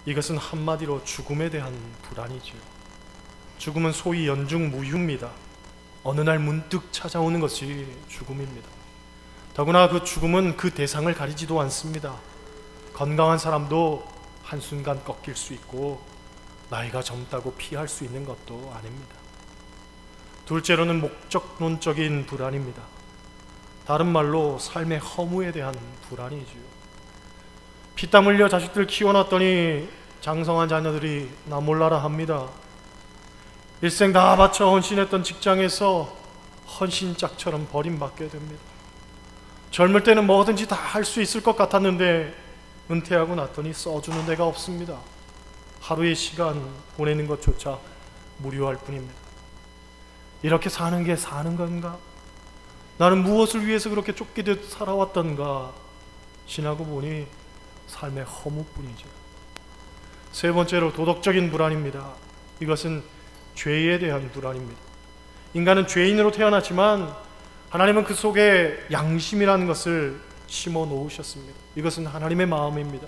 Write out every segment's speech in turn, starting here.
이것은 한마디로 죽음에 대한 불안이지요. 죽음은 소위 연중무휴입니다. 어느 날 문득 찾아오는 것이 죽음입니다. 더구나 그 죽음은 그 대상을 가리지도 않습니다. 건강한 사람도 한순간 꺾일 수 있고 나이가 젊다고 피할 수 있는 것도 아닙니다. 둘째로는 목적론적인 불안입니다. 다른 말로 삶의 허무에 대한 불안이지요. 피땀 흘려 자식들 키워놨더니 장성한 자녀들이 나 몰라라 합니다. 일생 다 바쳐 헌신했던 직장에서 헌신짝처럼 버림받게 됩니다. 젊을 때는 뭐든지 다 할 수 있을 것 같았는데 은퇴하고 났더니 써주는 데가 없습니다. 하루의 시간 보내는 것조차 무료할 뿐입니다. 이렇게 사는 게 사는 건가? 나는 무엇을 위해서 그렇게 쫓기듯 살아왔던가? 지나고 보니 삶의 허무뿐이죠. 세 번째로 도덕적인 불안입니다. 이것은 죄에 대한 불안입니다. 인간은 죄인으로 태어났지만 하나님은 그 속에 양심이라는 것을 심어 놓으셨습니다. 이것은 하나님의 마음입니다.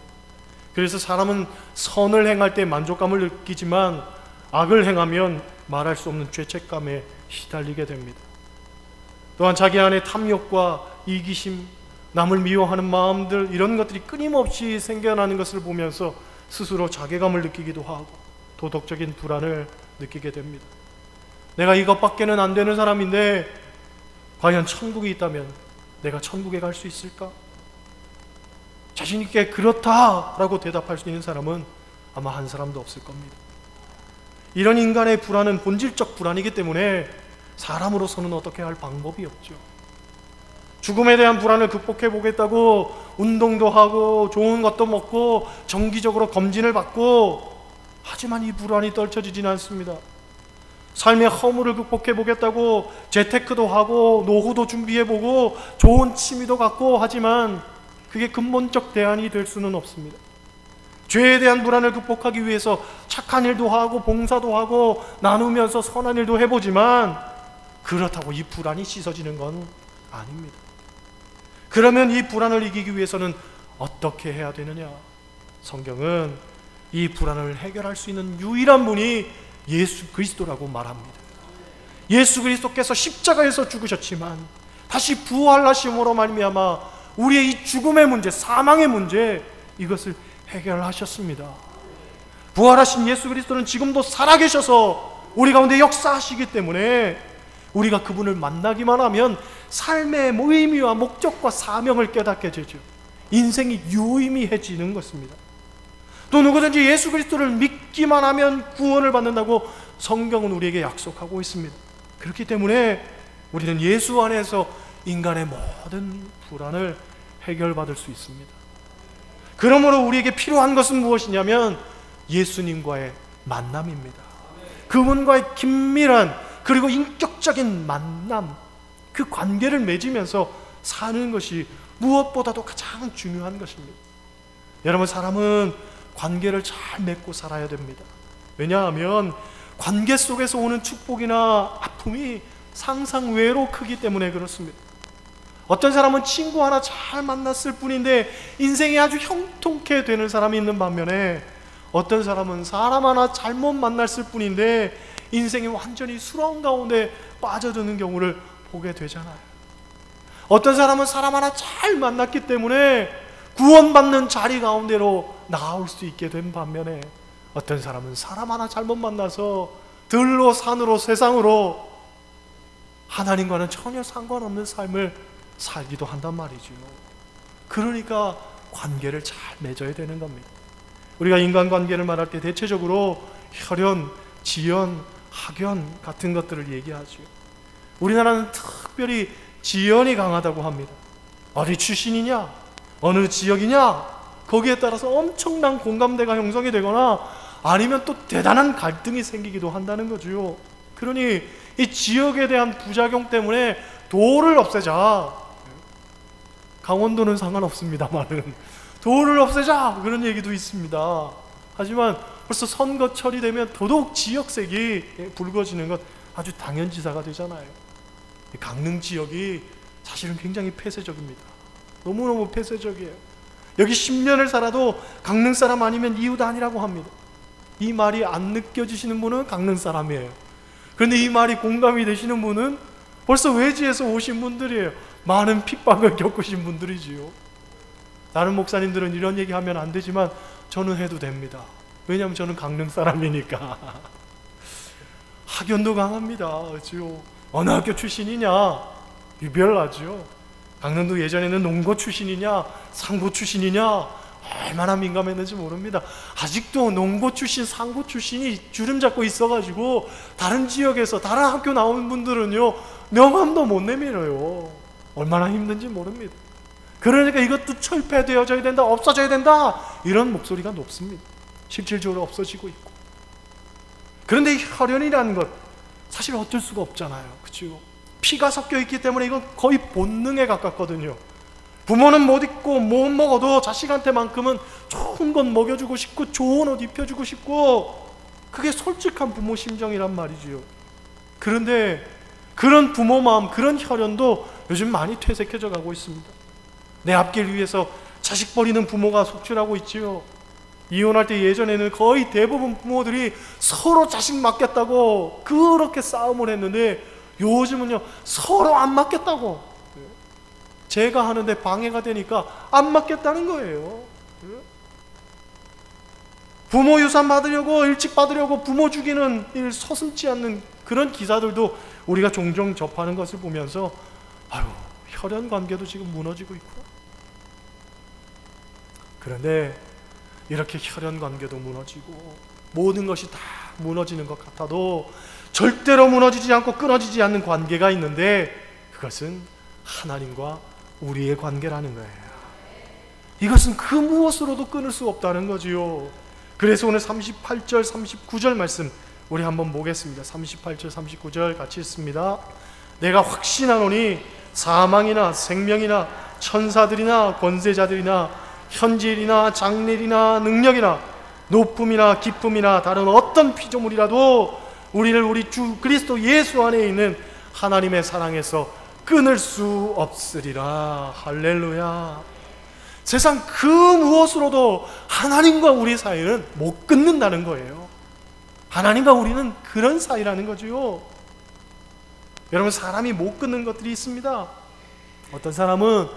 그래서 사람은 선을 행할 때 만족감을 느끼지만 악을 행하면 말할 수 없는 죄책감에 시달리게 됩니다. 또한 자기 안에 탐욕과 이기심, 남을 미워하는 마음들, 이런 것들이 끊임없이 생겨나는 것을 보면서 스스로 자괴감을 느끼기도 하고 도덕적인 불안을 느끼게 됩니다. 내가 이것밖에는 안 되는 사람인데 과연 천국이 있다면 내가 천국에 갈 수 있을까? 자신 있게 그렇다라고 대답할 수 있는 사람은 아마 한 사람도 없을 겁니다. 이런 인간의 불안은 본질적 불안이기 때문에 사람으로서는 어떻게 할 방법이 없죠. 죽음에 대한 불안을 극복해 보겠다고 운동도 하고 좋은 것도 먹고 정기적으로 검진을 받고, 하지만 이 불안이 떨쳐지지는 않습니다. 삶의 허무를 극복해 보겠다고 재테크도 하고 노후도 준비해 보고 좋은 취미도 갖고, 하지만 그게 근본적 대안이 될 수는 없습니다. 죄에 대한 불안을 극복하기 위해서 착한 일도 하고 봉사도 하고 나누면서 선한 일도 해보지만 그렇다고 이 불안이 씻어지는 건 아닙니다. 그러면 이 불안을 이기기 위해서는 어떻게 해야 되느냐? 성경은 이 불안을 해결할 수 있는 유일한 분이 예수 그리스도라고 말합니다. 예수 그리스도께서 십자가에서 죽으셨지만 다시 부활하심으로 말미암아 우리의 이 죽음의 문제, 사망의 문제, 이것을 해결하셨습니다. 부활하신 예수 그리스도는 지금도 살아계셔서 우리 가운데 역사하시기 때문에 우리가 그분을 만나기만 하면 삶의 의미와 목적과 사명을 깨닫게 되죠. 인생이 유의미해지는 것입니다. 또 누구든지 예수 그리스도를 믿기만 하면 구원을 받는다고 성경은 우리에게 약속하고 있습니다. 그렇기 때문에 우리는 예수 안에서 인간의 모든 불안을 해결받을 수 있습니다. 그러므로 우리에게 필요한 것은 무엇이냐면 예수님과의 만남입니다. 그분과의 긴밀한 그리고 인격적인 만남, 그 관계를 맺으면서 사는 것이 무엇보다도 가장 중요한 것입니다. 여러분, 사람은 관계를 잘 맺고 살아야 됩니다. 왜냐하면 관계 속에서 오는 축복이나 아픔이 상상외로 크기 때문에 그렇습니다. 어떤 사람은 친구 하나 잘 만났을 뿐인데 인생이 아주 형통케 되는 사람이 있는 반면에 어떤 사람은 사람 하나 잘못 만났을 뿐인데 인생이 완전히 수렁 가운데 빠져드는 경우를 보게 되잖아요. 어떤 사람은 사람 하나 잘 만났기 때문에 구원받는 자리 가운데로 나올 수 있게 된 반면에 어떤 사람은 사람 하나 잘못 만나서 들로 산으로 세상으로 하나님과는 전혀 상관없는 삶을 살기도 한단 말이죠. 그러니까 관계를 잘 맺어야 되는 겁니다. 우리가 인간관계를 말할 때 대체적으로 혈연, 지연, 학연 같은 것들을 얘기하죠. 우리나라는 특별히 지연이 강하다고 합니다. 어디 출신이냐, 어느 지역이냐, 거기에 따라서 엄청난 공감대가 형성이 되거나 아니면 또 대단한 갈등이 생기기도 한다는 거죠. 그러니 이 지역에 대한 부작용 때문에 도를 없애자. 강원도는 상관없습니다만은 도를 없애자, 그런 얘기도 있습니다. 하지만 벌써 선거철이 되면 더더욱 지역색이 붉어지는 것 아주 당연지사가 되잖아요. 강릉 지역이 사실은 굉장히 폐쇄적입니다. 너무너무 폐쇄적이에요. 여기 10년을 살아도 강릉 사람 아니면 이웃 아니라고 합니다. 이 말이 안 느껴지시는 분은 강릉 사람이에요. 그런데 이 말이 공감이 되시는 분은 벌써 외지에서 오신 분들이에요. 많은 핍박을 겪으신 분들이지요. 다른 목사님들은 이런 얘기하면 안 되지만 저는 해도 됩니다. 왜냐하면 저는 강릉 사람이니까. 학연도 강합니다. 그렇죠? 어느 학교 출신이냐 유별나죠. 강릉도 예전에는 농고 출신이냐 상고 출신이냐 얼마나 민감했는지 모릅니다. 아직도 농고 출신 상고 출신이 주름 잡고 있어가지고 다른 지역에서 다른 학교 나온 분들은요 명함도 못 내밀어요. 얼마나 힘든지 모릅니다. 그러니까 이것도 철폐되어져야 된다, 없어져야 된다, 이런 목소리가 높습니다. 실질적으로 없어지고 있고. 그런데 이 혈연이라는 것 사실 어쩔 수가 없잖아요. 그렇죠? 피가 섞여 있기 때문에 이건 거의 본능에 가깝거든요. 부모는 못 입고 못 먹어도 자식한테만큼은 좋은 것 먹여주고 싶고 좋은 옷 입혀주고 싶고, 그게 솔직한 부모 심정이란 말이지요. 그런데 그런 부모 마음, 그런 혈연도 요즘 많이 퇴색해져 가고 있습니다. 내 앞길 위해서 자식 버리는 부모가 속출하고 있지요. 이혼할 때 예전에는 거의 대부분 부모들이 서로 자식 맡겠다고 그렇게 싸움을 했는데 요즘은요 서로 안 맡겠다고, 제가 하는데 방해가 되니까 안 맡겠다는 거예요. 부모 유산 받으려고, 일찍 받으려고 부모 죽이는 일 서슴지 않는 그런 기사들도 우리가 종종 접하는 것을 보면서 아유, 혈연 관계도 지금 무너지고 있고. 그런데 이렇게 혈연 관계도 무너지고 모든 것이 다 무너지는 것 같아도 절대로 무너지지 않고 끊어지지 않는 관계가 있는데, 그것은 하나님과 우리의 관계라는 거예요. 이것은 그 무엇으로도 끊을 수 없다는 거지요. 그래서 오늘 38절 39절 말씀 우리 한번 보겠습니다. 38절 39절 같이 읽습니다. 내가 확신하노니 사망이나 생명이나 천사들이나 권세자들이나 현질이나 장래이나 능력이나 높음이나 기쁨이나 다른 어떤 피조물이라도 우리를 우리 주 그리스도 예수 안에 있는 하나님의 사랑에서 끊을 수 없으리라. 할렐루야. 세상 그 무엇으로도 하나님과 우리 사이는 못 끊는다는 거예요. 하나님과 우리는 그런 사이라는 거죠. 여러분, 사람이 못 끊는 것들이 있습니다. 어떤 사람은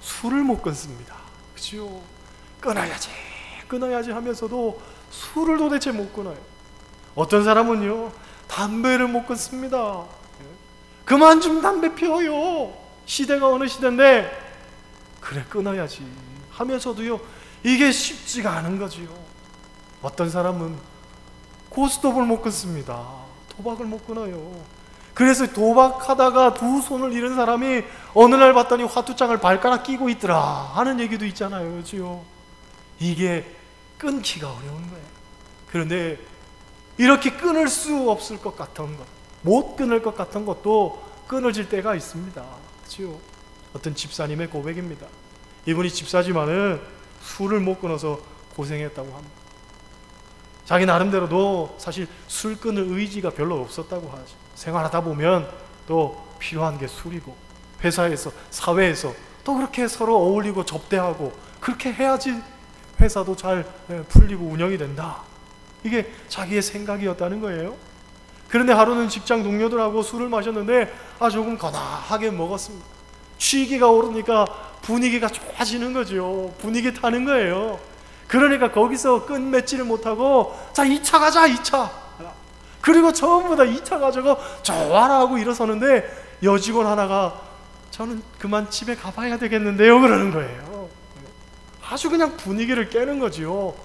술을 못 끊습니다. 그렇죠? 끊어야지 하면서도 술을 도대체 못 끊어요. 어떤 사람은요 담배를 못 끊습니다. 그만 좀 담배 피워요. 시대가 어느 시대인데 그래 끊어야지 하면서도요 이게 쉽지가 않은 거지요. 어떤 사람은 고스톱을 못 끊습니다. 도박을 못 끊어요. 그래서 도박하다가 두 손을 잃은 사람이 어느 날 봤더니 화투장을 발가락 끼고 있더라 하는 얘기도 있잖아요. 그렇죠? 이게 끊기가 어려운 거예요. 그런데 이렇게 끊을 수 없을 것 같은 것, 못 끊을 것 같은 것도 끊어질 때가 있습니다. 그렇죠? 어떤 집사님의 고백입니다. 이분이 집사지만은 술을 못 끊어서 고생했다고 합니다. 자기 나름대로도 사실 술 끊을 의지가 별로 없었다고 하죠. 생활하다 보면 또 필요한 게 술이고, 회사에서, 사회에서 또 그렇게 서로 어울리고 접대하고 그렇게 해야지 회사도 잘 풀리고 운영이 된다. 이게 자기의 생각이었다는 거예요. 그런데 하루는 직장 동료들하고 술을 마셨는데 조금 거나하게 먹었습니다. 취기가 오르니까 분위기가 좋아지는 거죠. 분위기 타는 거예요. 그러니까 거기서 끝맺지를 못하고 자 2차 가자 2차. 그리고 전부 다 2차 가자고 좋아라 하고 일어서는데 여직원 하나가 저는 그만 집에 가봐야 되겠는데요 그러는 거예요. 아주 그냥 분위기를 깨는 거지요.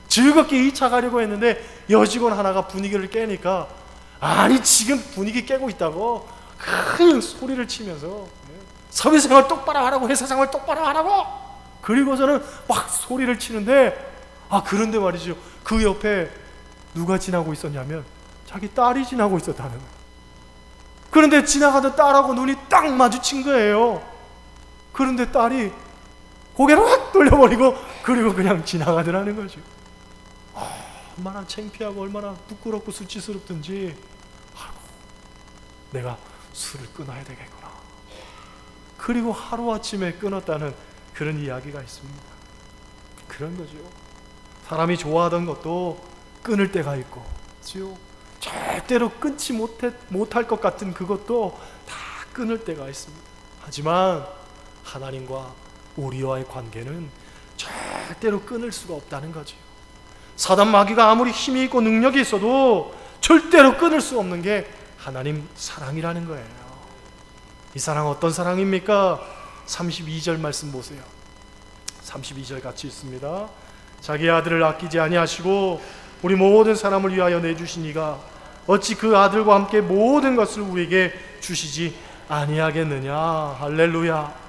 즐겁게 2차 가려고 했는데 여직원 하나가 분위기를 깨니까 아니 지금 분위기 깨고 있다고 큰 소리를 치면서 사회생활 똑바로 하라고, 회사생활 똑바로 하라고, 그리고서는 막 소리를 치는데 그런데 말이죠, 그 옆에 누가 지나고 있었냐면 자기 딸이 지나고 있었다는 거예요. 그런데 지나가던 딸하고 눈이 딱 마주친 거예요. 그런데 딸이 고개를 확 돌려버리고 그리고 그냥 지나가더라는 거죠. 얼마나 창피하고 얼마나 부끄럽고 수치스럽든지 내가 술을 끊어야 되겠구나. 그리고 하루아침에 끊었다는 그런 이야기가 있습니다. 그런 거죠. 사람이 좋아하던 것도 끊을 때가 있고, 그렇죠? 절대로 끊지 못할 것 같은 그것도 다 끊을 때가 있습니다. 하지만 하나님과 우리와의 관계는 절대로 끊을 수가 없다는 거죠. 사단 마귀가 아무리 힘이 있고 능력이 있어도 절대로 끊을 수 없는 게 하나님 사랑이라는 거예요. 이 사랑 어떤 사랑입니까? 32절 말씀 보세요. 32절 같이 있습니다. 자기 아들을 아끼지 아니하시고 우리 모든 사람을 위하여 내주신 이가 어찌 그 아들과 함께 모든 것을 우리에게 주시지 아니하겠느냐. 할렐루야.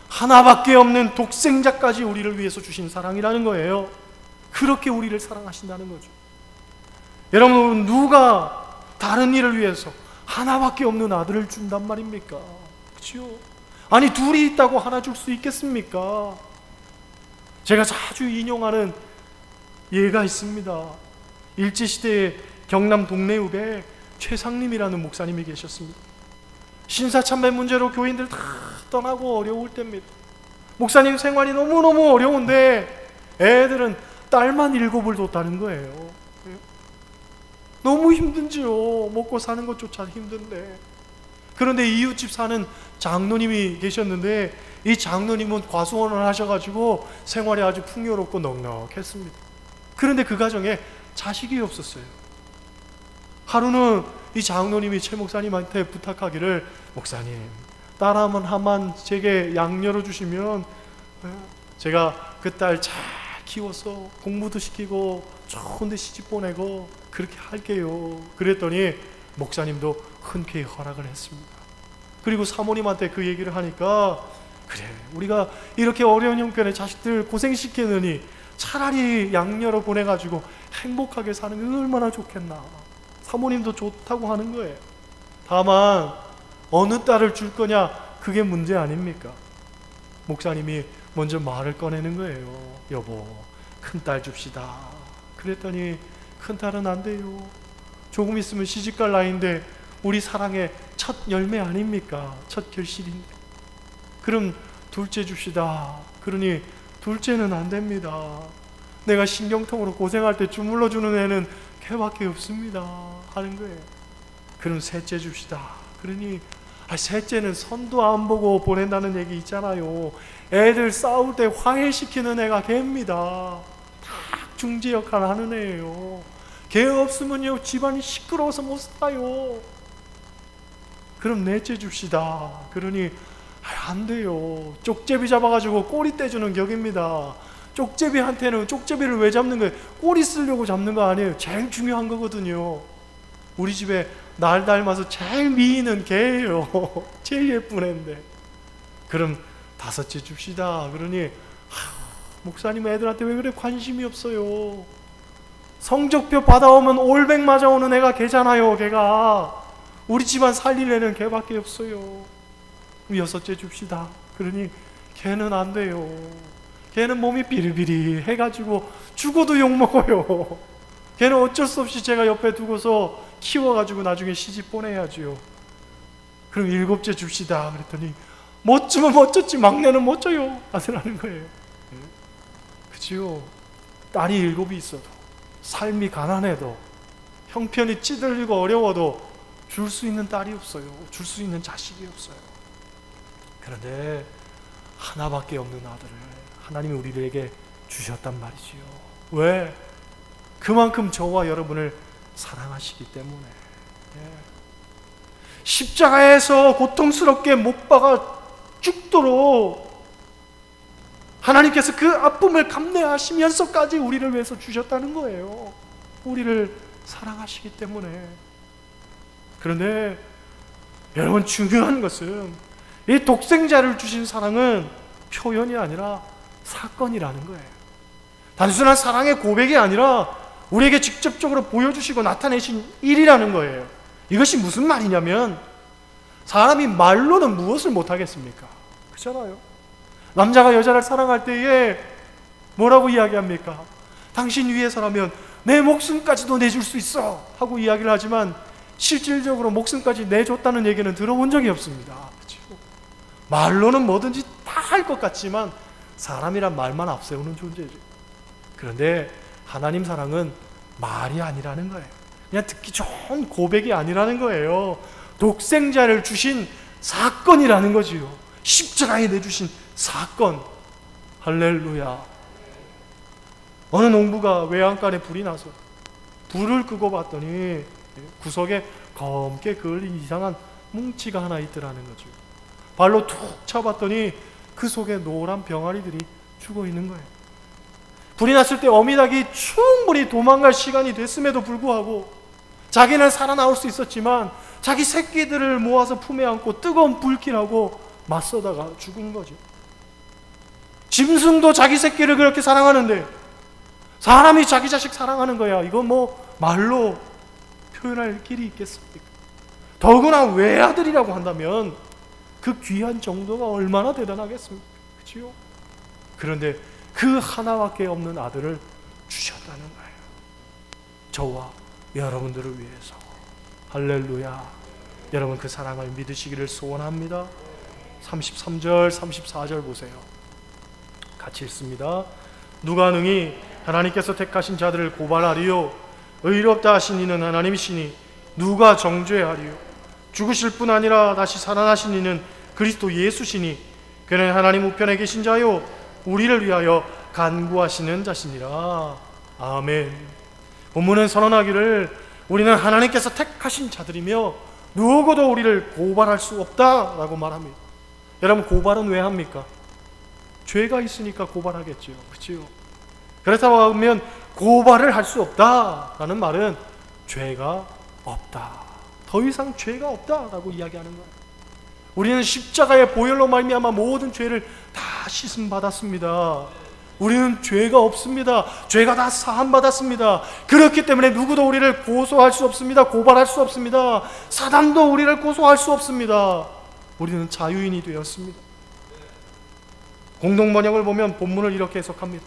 하나밖에 없는 독생자까지 우리를 위해서 주신 사랑이라는 거예요. 그렇게 우리를 사랑하신다는 거죠. 여러분, 누가 다른 일을 위해서 하나밖에 없는 아들을 준단 말입니까? 그렇죠? 아니, 둘이 있다고 하나 줄 수 있겠습니까? 제가 자주 인용하는 예가 있습니다. 일제시대에 경남 동래읍에 최상림이라는 목사님이 계셨습니다. 신사참배 문제로 교인들 다 떠나고 어려울 때입니다. 목사님 생활이 너무너무 어려운데 애들은 딸만 7을 뒀다는 거예요. 너무 힘든지요. 먹고 사는 것조차 힘든데. 그런데 이웃집 사는 장로님이 계셨는데 이 장로님은 과수원을 하셔가지고 생활이 아주 풍요롭고 넉넉했습니다. 그런데 그 가정에 자식이 없었어요. 하루는 이 장로님이 최 목사님한테 부탁하기를, 목사님, 딸 하나만 제게 양 열어주시면 제가 그 딸 잘 키워서 공부도 시키고 좋은 데 시집 보내고 그렇게 할게요. 그랬더니 목사님도 흔쾌히 허락을 했습니다. 그리고 사모님한테 그 얘기를 하니까, 그래, 우리가 이렇게 어려운 형편에 자식들 고생시키느니 차라리 양녀로 보내가지고 행복하게 사는 게 얼마나 좋겠나. 사모님도 좋다고 하는 거예요. 다만 어느 딸을 줄 거냐, 그게 문제 아닙니까? 목사님이 먼저 말을 꺼내는 거예요. 여보, 큰딸 줍시다. 그랬더니 큰딸은 안 돼요. 조금 있으면 시집갈 나이인데 우리 사랑의 첫 열매 아닙니까? 첫 결실인데. 그럼 둘째 줍시다. 그러니 둘째는 안 됩니다. 내가 신경통으로 고생할 때 주물러 주는 애는 걔밖에 없습니다. 하는 거예요. 그럼 셋째 줍시다. 그러니 셋째는 선도 안 보고 보낸다는 얘기 있잖아요. 애들 싸울 때 화해시키는 애가 걔입니다. 딱 중재 역할 하는 애예요. 걔 없으면요 집안이 시끄러워서 못 살아요. 그럼 넷째 줍시다. 그러니 안 돼요. 쪽제비 잡아가지고 꼬리 떼주는 격입니다. 쪽제비한테는 쪽제비를 왜 잡는 거예요? 꼬리 쓰려고 잡는 거 아니에요. 제일 중요한 거거든요. 우리 집에 날 닮아서 제일 미인은 걔예요. 제일 예쁜 애인데. 그럼 다섯째 줍시다. 그러니 목사님 애들한테 왜 그래 관심이 없어요. 성적표 받아오면 올백 맞아오는 애가 걔잖아요. 걔가 우리 집안 살릴 애는 걔밖에 없어요. 그럼 여섯째 줍시다. 그러니 걔는 안 돼요. 걔는 몸이 비리비리 해가지고 죽어도 욕먹어요. 걔는 어쩔 수 없이 제가 옆에 두고서 키워가지고 나중에 시집 보내야지요. 그럼 일곱째 줍시다. 그랬더니 멋지면 멋졌지 막내는 못 줘요. 아들하는 거예요. 그치요? 딸이 7이 있어도, 삶이 가난해도, 형편이 찌들리고 어려워도 줄 수 있는 딸이 없어요. 줄 수 있는 자식이 없어요. 그런데 하나밖에 없는 아들을 하나님이 우리에게 주셨단 말이지요. 왜? 그만큼 저와 여러분을 사랑하시기 때문에. 십자가에서 고통스럽게 못 박아 죽도록 하나님께서 그 아픔을 감내하시면서까지 우리를 위해서 주셨다는 거예요. 우리를 사랑하시기 때문에. 그런데 여러분, 중요한 것은 이 독생자를 주신 사랑은 표현이 아니라 사건이라는 거예요. 단순한 사랑의 고백이 아니라 우리에게 직접적으로 보여주시고 나타내신 일이라는 거예요. 이것이 무슨 말이냐면, 사람이 말로는 무엇을 못하겠습니까? 그렇잖아요. 남자가 여자를 사랑할 때에 뭐라고 이야기합니까? 당신 위해서라면 내 목숨까지도 내줄 수 있어 하고 이야기를 하지만 실질적으로 목숨까지 내줬다는 얘기는 들어본 적이 없습니다. 그렇죠? 말로는 뭐든지 다 할 것 같지만 사람이란 말만 앞세우는 존재죠. 그런데 하나님 사랑은 말이 아니라는 거예요. 그냥 듣기 좋은 고백이 아니라는 거예요. 독생자를 주신 사건이라는 거지요. 십자가에 내주신 사건. 할렐루야. 어느 농부가 외양간에 불이 나서 불을 끄고 봤더니 구석에 검게 그을린 이상한 뭉치가 하나 있더라는 거죠. 발로 툭 차봤더니 그 속에 노란 병아리들이 죽어 있는 거예요. 불이 났을 때 어미닭이 충분히 도망갈 시간이 됐음에도 불구하고 자기는 살아나올 수 있었지만 자기 새끼들을 모아서 품에 안고 뜨거운 불길하고 맞서다가 죽은 거죠. 짐승도 자기 새끼를 그렇게 사랑하는데 사람이 자기 자식 사랑하는 거야. 이건 뭐 말로 표현할 길이 있겠습니까? 더구나 외아들이라고 한다면 그 귀한 정도가 얼마나 대단하겠습니까? 그렇죠? 그런데 그 하나밖에 없는 아들을 주셨다는 거예요. 저와 여러분들을 위해서. 할렐루야. 여러분 그 사랑을 믿으시기를 소원합니다. 33절 34절 보세요. 같이 읽습니다. 누가 능히 하나님께서 택하신 자들을 고발하리요? 의롭다 하신 이는 하나님이시니 누가 정죄하리요? 죽으실 뿐 아니라 다시 살아나신 이는 그리스도 예수시니 그는 하나님 우편에 계신 자요 우리를 위하여 간구하시는 자시니라. 아멘. 본문은 선언하기를 우리는 하나님께서 택하신 자들이며 누구도 우리를 고발할 수 없다라고 말합니다. 여러분 고발은 왜 합니까? 죄가 있으니까 고발하겠죠. 그렇죠? 그렇다고 하면 고발을 할 수 없다라는 말은 죄가 없다. 더 이상 죄가 없다라고 이야기하는 거예요. 우리는 십자가의 보혈로 말미암아 모든 죄를 다 씻음 받았습니다. 우리는 죄가 없습니다. 죄가 다 사함 받았습니다. 그렇기 때문에 누구도 우리를 고소할 수 없습니다. 고발할 수 없습니다. 사단도 우리를 고소할 수 없습니다. 우리는 자유인이 되었습니다. 공동번역을 보면 본문을 이렇게 해석합니다.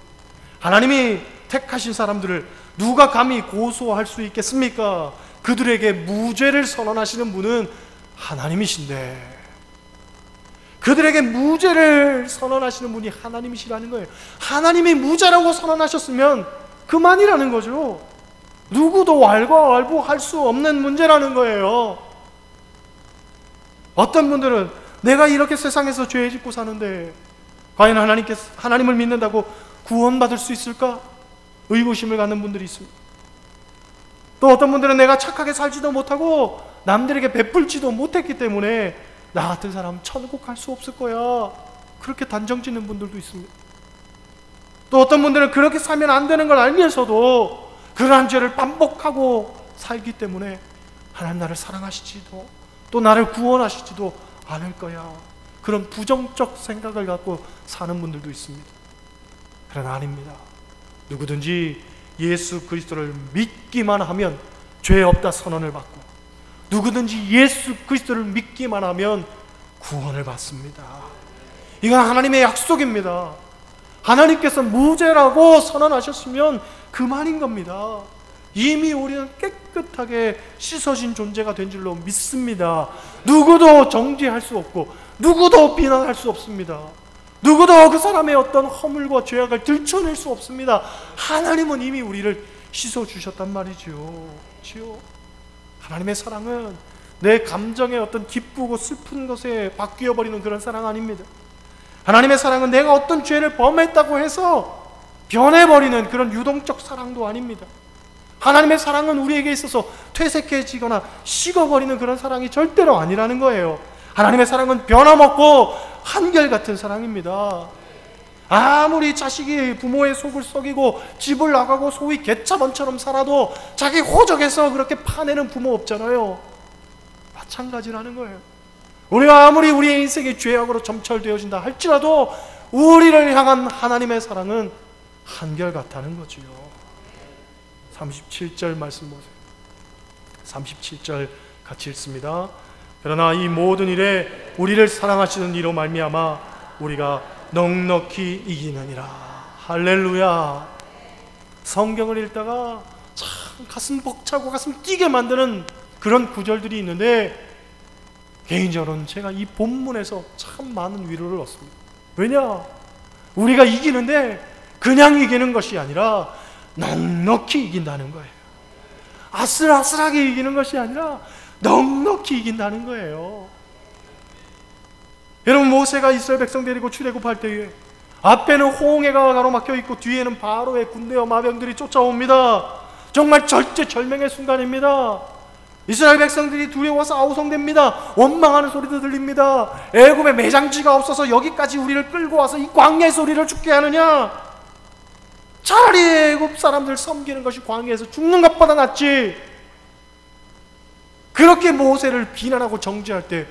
하나님이 택하신 사람들을 누가 감히 고소할 수 있겠습니까? 그들에게 무죄를 선언하시는 분은 하나님이신데, 그들에게 무죄를 선언하시는 분이 하나님이시라는 거예요. 하나님이 무죄라고 선언하셨으면 그만이라는 거죠. 누구도 왈가왈부할 수 없는 문제라는 거예요. 어떤 분들은 내가 이렇게 세상에서 죄 짓고 사는데 과연 하나님을 믿는다고 구원받을 수 있을까? 의구심을 갖는 분들이 있습니다. 또 어떤 분들은 내가 착하게 살지도 못하고 남들에게 베풀지도 못했기 때문에 나 같은 사람 천국 갈 수 없을 거야, 그렇게 단정 짓는 분들도 있습니다. 또 어떤 분들은 그렇게 살면 안 되는 걸 알면서도 그러한 죄를 반복하고 살기 때문에 하나님 나를 사랑하시지도 또 나를 구원하시지도 않을 거야, 그런 부정적 생각을 갖고 사는 분들도 있습니다. 그러나 아닙니다. 누구든지 예수 그리스도를 믿기만 하면 죄 없다 선언을 받고, 누구든지 예수 그리스도를 믿기만 하면 구원을 받습니다. 이건 하나님의 약속입니다. 하나님께서 무죄라고 선언하셨으면 그만인 겁니다. 이미 우리는 깨끗하게 씻어진 존재가 된 줄로 믿습니다. 누구도 정죄할 수 없고 누구도 비난할 수 없습니다. 누구도 그 사람의 어떤 허물과 죄악을 들춰낼 수 없습니다. 하나님은 이미 우리를 씻어주셨단 말이죠. 하나님의 사랑은 내 감정의 어떤 기쁘고 슬픈 것에 바뀌어버리는 그런 사랑 아닙니다. 하나님의 사랑은 내가 어떤 죄를 범했다고 해서 변해버리는 그런 유동적 사랑도 아닙니다. 하나님의 사랑은 우리에게 있어서 퇴색해지거나 식어버리는 그런 사랑이 절대로 아니라는 거예요. 하나님의 사랑은 변함없고 한결같은 사랑입니다. 아무리 자식이 부모의 속을 썩이고 집을 나가고 소위 개차반처럼 살아도 자기 호적에서 그렇게 파내는 부모 없잖아요. 마찬가지라는 거예요. 우리가 아무리 우리의 인생이 죄악으로 점철되어진다 할지라도 우리를 향한 하나님의 사랑은 한결같다는 거지요. 37절 말씀 보세요. 37절 같이 읽습니다. 그러나 이 모든 일에 우리를 사랑하시는 이로 말미암아 우리가 넉넉히 이기느니라. 할렐루야. 성경을 읽다가 참 가슴 벅차고 가슴 뛰게 만드는 그런 구절들이 있는데, 개인적으로는 제가 이 본문에서 참 많은 위로를 얻습니다. 왜냐? 우리가 이기는데 그냥 이기는 것이 아니라 넉넉히 이긴다는 거예요. 아슬아슬하게 이기는 것이 아니라 넉넉히 이긴다는 거예요. 여러분, 모세가 이스라엘 백성 데리고 출애굽할 때에 앞에는 홍해가 가로막혀 있고 뒤에는 바로의 군대와 마병들이 쫓아옵니다. 정말 절체절명의 순간입니다. 이스라엘 백성들이 두려워서 아우성됩니다. 원망하는 소리도 들립니다. 애굽에 매장지가 없어서 여기까지 우리를 끌고 와서 이 광야에서 우리를 죽게 하느냐? 차라리 애굽 사람들 섬기는 것이 광야에서 죽는 것보다 낫지. 그렇게 모세를 비난하고 정죄할 때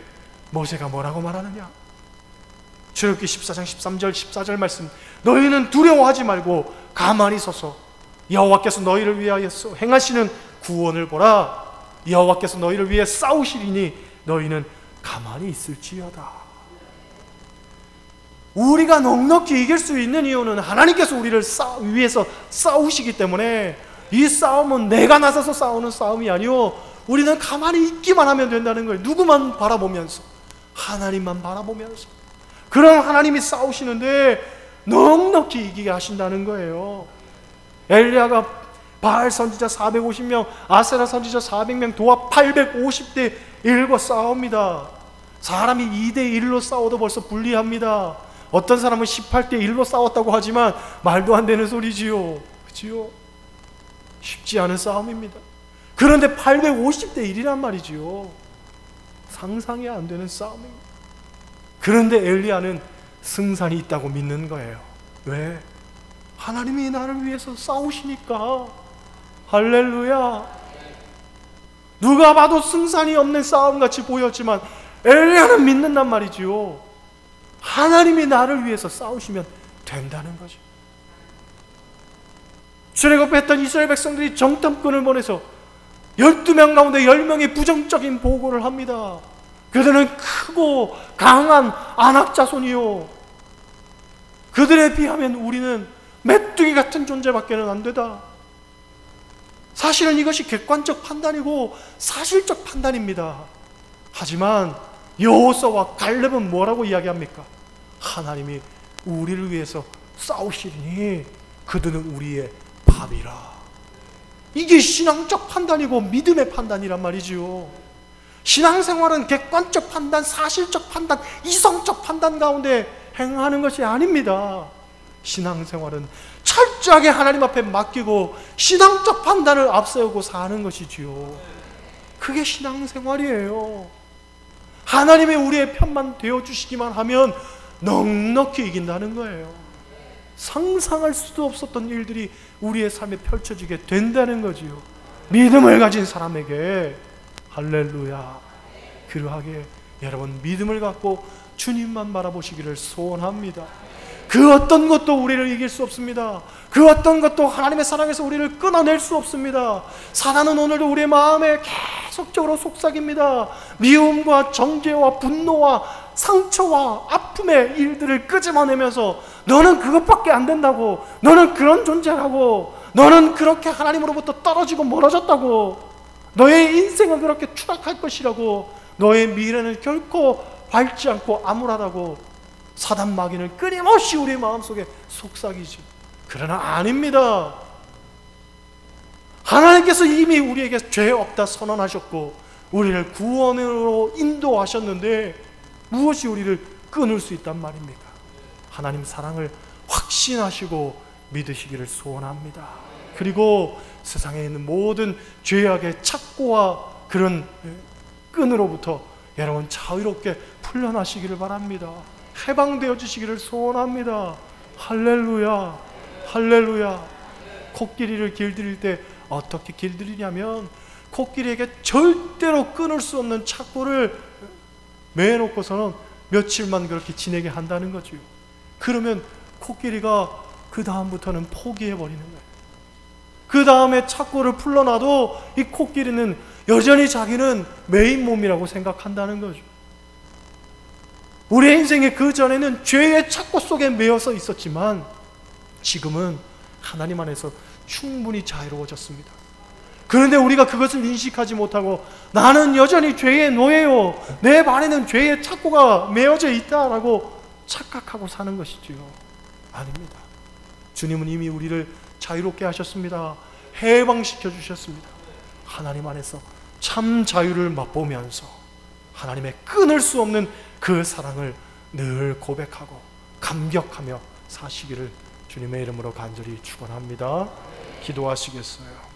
모세가 뭐라고 말하느냐? 출애굽기 14장 13절 14절 말씀, 너희는 두려워하지 말고 가만히 서서 여호와께서 너희를 위하여서 행하시는 구원을 보라. 여호와께서 너희를 위해 싸우시리니 너희는 가만히 있을지어다. 우리가 넉넉히 이길 수 있는 이유는 하나님께서 우리를 위해서 싸우시기 때문에, 이 싸움은 내가 나서서 싸우는 싸움이 아니요, 우리는 가만히 있기만 하면 된다는 거예요. 누구만 바라보면서, 하나님만 바라보면서. 그럼 하나님이 싸우시는데 넉넉히 이기게 하신다는 거예요. 엘리야가 바알 선지자 450명, 아세라 선지자 400명, 도합 850대 1과 싸웁니다. 사람이 2대 1로 싸워도 벌써 불리합니다. 어떤 사람은 18대 1로 싸웠다고 하지만 말도 안 되는 소리지요. 그치요? 쉽지 않은 싸움입니다. 그런데 850대 1이란 말이지요. 상상이 안 되는 싸움입니다. 그런데 엘리야는 승산이 있다고 믿는 거예요. 왜? 하나님이 나를 위해서 싸우시니까. 할렐루야. 누가 봐도 승산이 없는 싸움같이 보였지만 엘리야는 믿는단 말이지요. 하나님이 나를 위해서 싸우시면 된다는 거죠. 출애굽했던 이스라엘 백성들이 정탐꾼을 보내서 12명 가운데 10명이 부정적인 보고를 합니다. 그들은 크고 강한 아낙 자손이요, 그들에 비하면 우리는 메뚜기 같은 존재밖에는 안 되다. 사실은 이것이 객관적 판단이고 사실적 판단입니다. 하지만 여호수아와 갈렙은 뭐라고 이야기합니까? 하나님이 우리를 위해서 싸우시리니 그들은 우리의 밥이라. 이게 신앙적 판단이고 믿음의 판단이란 말이지요. 신앙생활은 객관적 판단, 사실적 판단, 이성적 판단 가운데 행하는 것이 아닙니다. 신앙생활은 철저하게 하나님 앞에 맡기고 신앙적 판단을 앞세우고 사는 것이지요. 그게 신앙생활이에요. 하나님이 우리의 편만 되어주시기만 하면 넉넉히 이긴다는 거예요. 상상할 수도 없었던 일들이 우리의 삶에 펼쳐지게 된다는 거지요. 믿음을 가진 사람에게. 할렐루야. 그러하게 여러분, 믿음을 갖고 주님만 바라보시기를 소원합니다. 그 어떤 것도 우리를 이길 수 없습니다. 그 어떤 것도 하나님의 사랑에서 우리를 끊어낼 수 없습니다. 사단은 오늘도 우리의 마음에 계속적으로 속삭입니다. 미움과 정죄와 분노와 상처와 아픔의 일들을 끄집어내면서 너는 그것밖에 안 된다고, 너는 그런 존재라고, 너는 그렇게 하나님으로부터 떨어지고 멀어졌다고, 너의 인생은 그렇게 추락할 것이라고, 너의 미래는 결코 밝지 않고 암울하다고 사단 마귀는 끊임없이 우리 마음속에 속삭이지. 그러나 아닙니다. 하나님께서 이미 우리에게 죄 없다 선언하셨고 우리를 구원으로 인도하셨는데 무엇이 우리를 끊을 수 있단 말입니까? 하나님 사랑을 확신하시고 믿으시기를 소원합니다. 그리고 세상에 있는 모든 죄악의 착고와 그런 끈으로부터 여러분 자유롭게 풀려나시기를 바랍니다. 해방되어 주시기를 소원합니다. 할렐루야. 할렐루야. 코끼리를 길들일 때 어떻게 길들이냐면 코끼리에게 절대로 끊을 수 없는 착고를 매놓고서는 며칠만 그렇게 지내게 한다는 거죠. 그러면 코끼리가 그 다음부터는 포기해버리는 거예요. 그 다음에 착고를 풀러놔도 이 코끼리는 여전히 자기는 메인 몸이라고 생각한다는 거죠. 우리의 인생의 그 전에는 죄의 착고 속에 매여서 있었지만 지금은 하나님 안에서 충분히 자유로워졌습니다. 그런데 우리가 그것을 인식하지 못하고 나는 여전히 죄의 노예요, 내 발에는 죄의 착고가 매어져 있다라고 착각하고 사는 것이지요. 아닙니다. 주님은 이미 우리를 자유롭게 하셨습니다. 해방시켜 주셨습니다. 하나님 안에서 참 자유를 맛보면서 하나님의 끊을 수 없는 그 사랑을 늘 고백하고 감격하며 사시기를 주님의 이름으로 간절히 축원합니다. 기도하시겠어요?